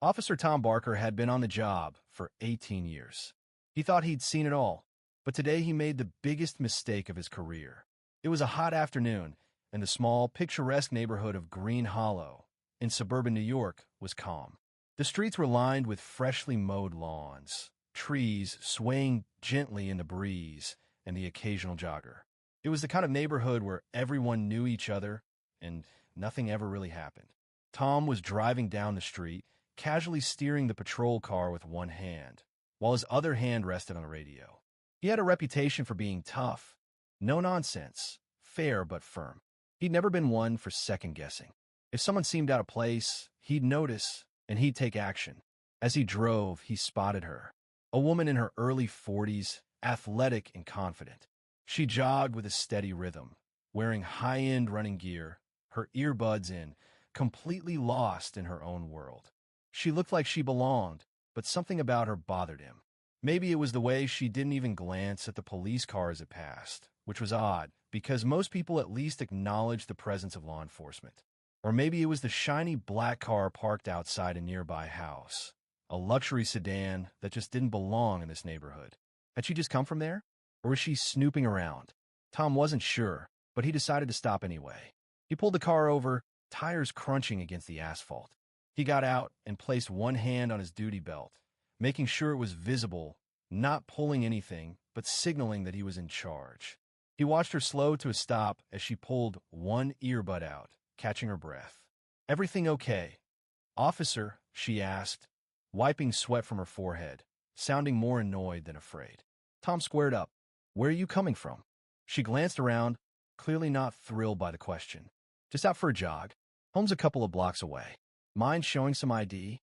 Officer Tom Barker had been on the job for 18 years. He thought he'd seen it all, but today he made the biggest mistake of his career. It was a hot afternoon, and the small, picturesque neighborhood of Green Hollow in suburban New York was calm. The streets were lined with freshly mowed lawns, trees swaying gently in the breeze, and the occasional jogger. It was the kind of neighborhood where everyone knew each other, and nothing ever really happened. Tom was driving down the street, casually steering the patrol car with one hand, while his other hand rested on the radio. He had a reputation for being tough, no nonsense, fair but firm. He'd never been one for second-guessing. If someone seemed out of place, he'd notice, and he'd take action. As he drove, he spotted her, a woman in her early 40s, athletic and confident. She jogged with a steady rhythm, wearing high-end running gear, her earbuds in, completely lost in her own world. She looked like she belonged, but something about her bothered him. Maybe it was the way she didn't even glance at the police car as it passed, which was odd, because most people at least acknowledged the presence of law enforcement. Or maybe it was the shiny black car parked outside a nearby house, a luxury sedan that just didn't belong in this neighborhood. Had she just come from there? Or was she snooping around? Tom wasn't sure, but he decided to stop anyway. He pulled the car over, tires crunching against the asphalt. He got out and placed one hand on his duty belt, making sure it was visible, not pulling anything, but signaling that he was in charge. He watched her slow to a stop as she pulled one earbud out, catching her breath. "Everything okay?" "Officer," she asked, wiping sweat from her forehead, sounding more annoyed than afraid. Tom squared up. "Where are you coming from?" She glanced around, clearly not thrilled by the question. "Just out for a jog. Home's a couple of blocks away. Mind showing some ID?"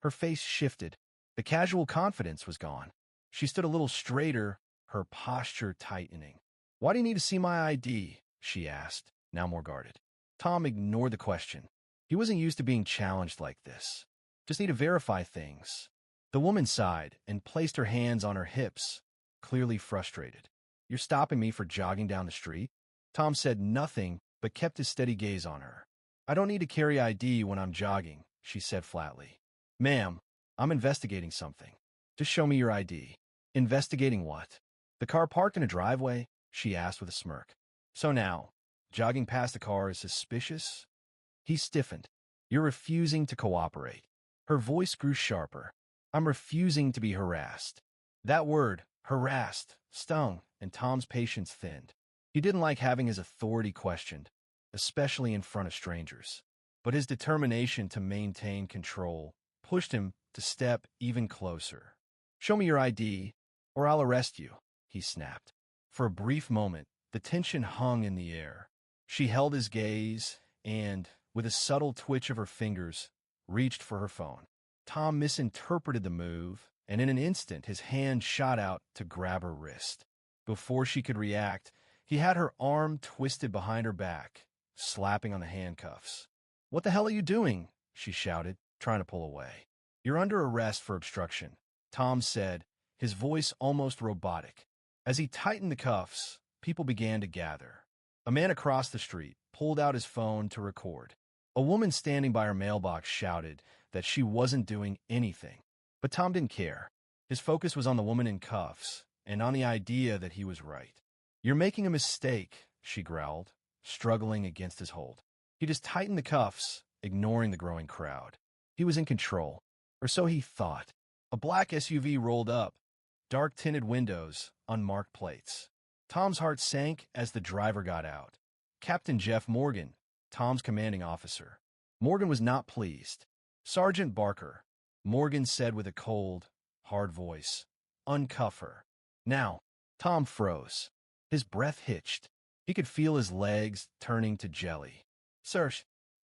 Her face shifted. The casual confidence was gone. She stood a little straighter, her posture tightening. "Why do you need to see my ID?" she asked, now more guarded. Tom ignored the question. He wasn't used to being challenged like this. "Just need to verify things." The woman sighed and placed her hands on her hips, clearly frustrated. "You're stopping me for jogging down the street?" Tom said nothing, but kept his steady gaze on her. "I don't need to carry ID when I'm jogging," she said flatly. "Ma'am, I'm investigating something. Just show me your ID." "Investigating what?" "The car parked in a driveway?" she asked with a smirk. "So now, jogging past the car is suspicious?" He stiffened. "You're refusing to cooperate." Her voice grew sharper. "I'm refusing to be harassed." That word, harassed, stung, and Tom's patience thinned. He didn't like having his authority questioned, especially in front of strangers. But his determination to maintain control pushed him to step even closer. "Show me your ID, or I'll arrest you," he snapped. For a brief moment, the tension hung in the air. She held his gaze and, with a subtle twitch of her fingers, reached for her phone. Tom misinterpreted the move, and in an instant his hand shot out to grab her wrist. Before she could react, he had her arm twisted behind her back, slapping on the handcuffs. "What the hell are you doing?" she shouted, trying to pull away. "You're under arrest for obstruction," Tom said, his voice almost robotic. As he tightened the cuffs, people began to gather. A man across the street pulled out his phone to record. A woman standing by her mailbox shouted that she wasn't doing anything. But Tom didn't care. His focus was on the woman in cuffs, and on the idea that he was right. "You're making a mistake," she growled, struggling against his hold. He just tightened the cuffs, ignoring the growing crowd. He was in control, or so he thought. A black SUV rolled up, dark-tinted windows, unmarked plates. Tom's heart sank as the driver got out. Captain Jeff Morgan, Tom's commanding officer. Morgan was not pleased. "Sergeant Barker," Morgan said with a cold, hard voice, "uncuff her." "Now." Tom froze. His breath hitched. He could feel his legs turning to jelly. "Sir,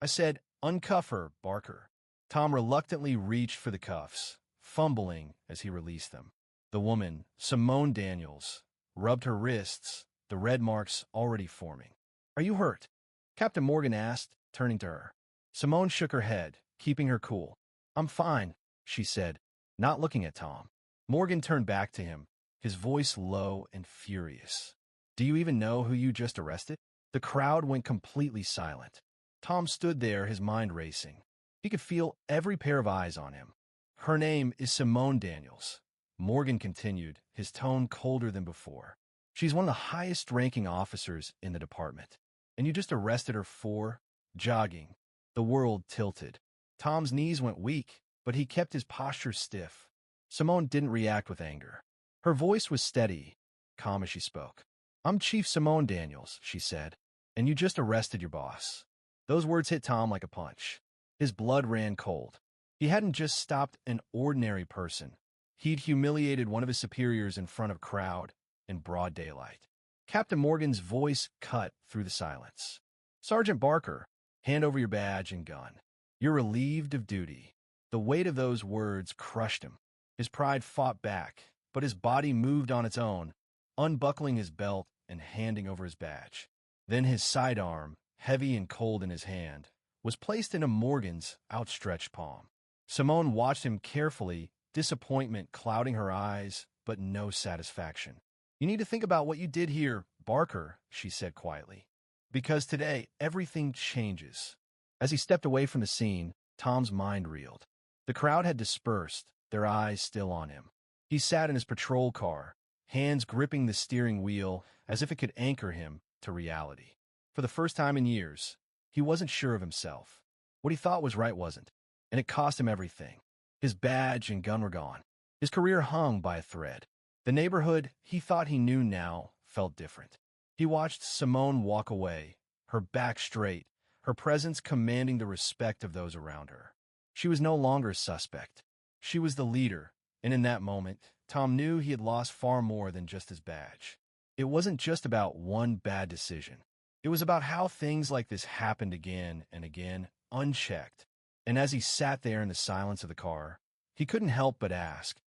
I said, uncuff her, Barker." Tom reluctantly reached for the cuffs, fumbling as he released them. The woman, Simone Daniels, rubbed her wrists, the red marks already forming. "Are you hurt?" Captain Morgan asked, turning to her. Simone shook her head, keeping her cool. "I'm fine," she said, not looking at Tom. Morgan turned back to him, his voice low and furious. "Do you even know who you just arrested?" The crowd went completely silent. Tom stood there, his mind racing. He could feel every pair of eyes on him. Her name is Simone Daniels. Morgan continued, his tone colder than before. She's one of the highest-ranking officers in the department. And you just arrested her for jogging. The world tilted. Tom's knees went weak, but he kept his posture stiff. Simone didn't react with anger. Her voice was steady, calm as she spoke. "I'm Chief Simone Daniels," she said, "and you just arrested your boss." Those words hit Tom like a punch. His blood ran cold. He hadn't just stopped an ordinary person. He'd humiliated one of his superiors in front of a crowd in broad daylight. Captain Morgan's voice cut through the silence. "Sergeant Barker, hand over your badge and gun. You're relieved of duty." The weight of those words crushed him. His pride fought back, but his body moved on its own, unbuckling his belt and handing over his badge. Then his sidearm, heavy and cold in his hand, was placed into Morgan's outstretched palm. Simone watched him carefully, disappointment clouding her eyes, but no satisfaction. "You need to think about what you did here, Barker," she said quietly. "Because today, everything changes." As he stepped away from the scene, Tom's mind reeled. The crowd had dispersed, their eyes still on him. He sat in his patrol car, hands gripping the steering wheel as if it could anchor him to reality. For the first time in years, he wasn't sure of himself. What he thought was right wasn't, and it cost him everything. His badge and gun were gone. His career hung by a thread. The neighborhood he thought he knew now felt different. He watched Simone walk away, her back straight, her presence commanding the respect of those around her. She was no longer a suspect. She was the leader, and in that moment, Tom knew he had lost far more than just his badge. It wasn't just about one bad decision. It was about how things like this happened again and again, unchecked. And as he sat there in the silence of the car, he couldn't help but ask,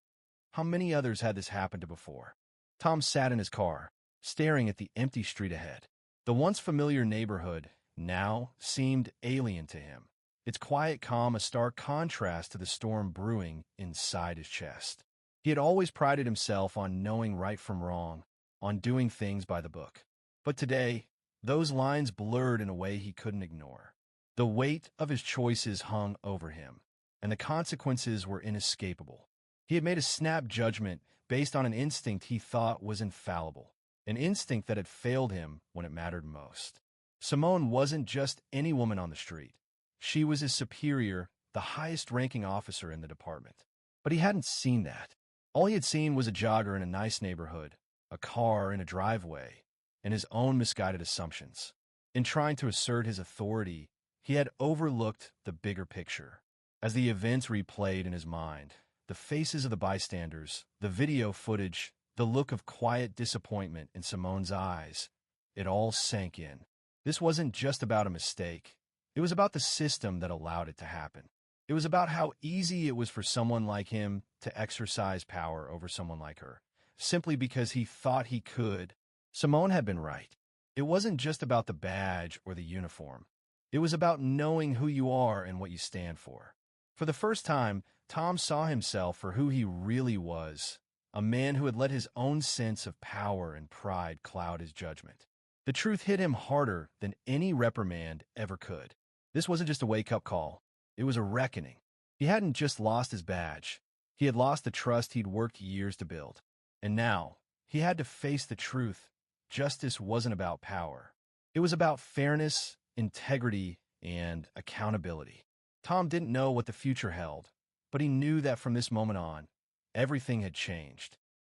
how many others had this happened to before? Tom sat in his car, staring at the empty street ahead. The once familiar neighborhood now seemed alien to him, its quiet calm a stark contrast to the storm brewing inside his chest. He had always prided himself on knowing right from wrong, on doing things by the book. But today, those lines blurred in a way he couldn't ignore. The weight of his choices hung over him, and the consequences were inescapable. He had made a snap judgment based on an instinct he thought was infallible, an instinct that had failed him when it mattered most. Simone wasn't just any woman on the street. She was his superior, the highest-ranking officer in the department. But he hadn't seen that. All he had seen was a jogger in a nice neighborhood, a car in a driveway, and his own misguided assumptions. In trying to assert his authority, he had overlooked the bigger picture. As the events replayed in his mind, the faces of the bystanders, the video footage, the look of quiet disappointment in Simone's eyes, it all sank in. This wasn't just about a mistake. It was about the system that allowed it to happen. It was about how easy it was for someone like him to exercise power over someone like her, simply because he thought he could. Simone had been right. It wasn't just about the badge or the uniform. It was about knowing who you are and what you stand for. For the first time, Tom saw himself for who he really was, a man who had let his own sense of power and pride cloud his judgment. The truth hit him harder than any reprimand ever could. This wasn't just a wake-up call. It was a reckoning. He hadn't just lost his badge. He had lost the trust he'd worked years to build. And now, he had to face the truth. Justice wasn't about power. It was about fairness, integrity, and accountability. Tom didn't know what the future held, but he knew that from this moment on, everything had changed.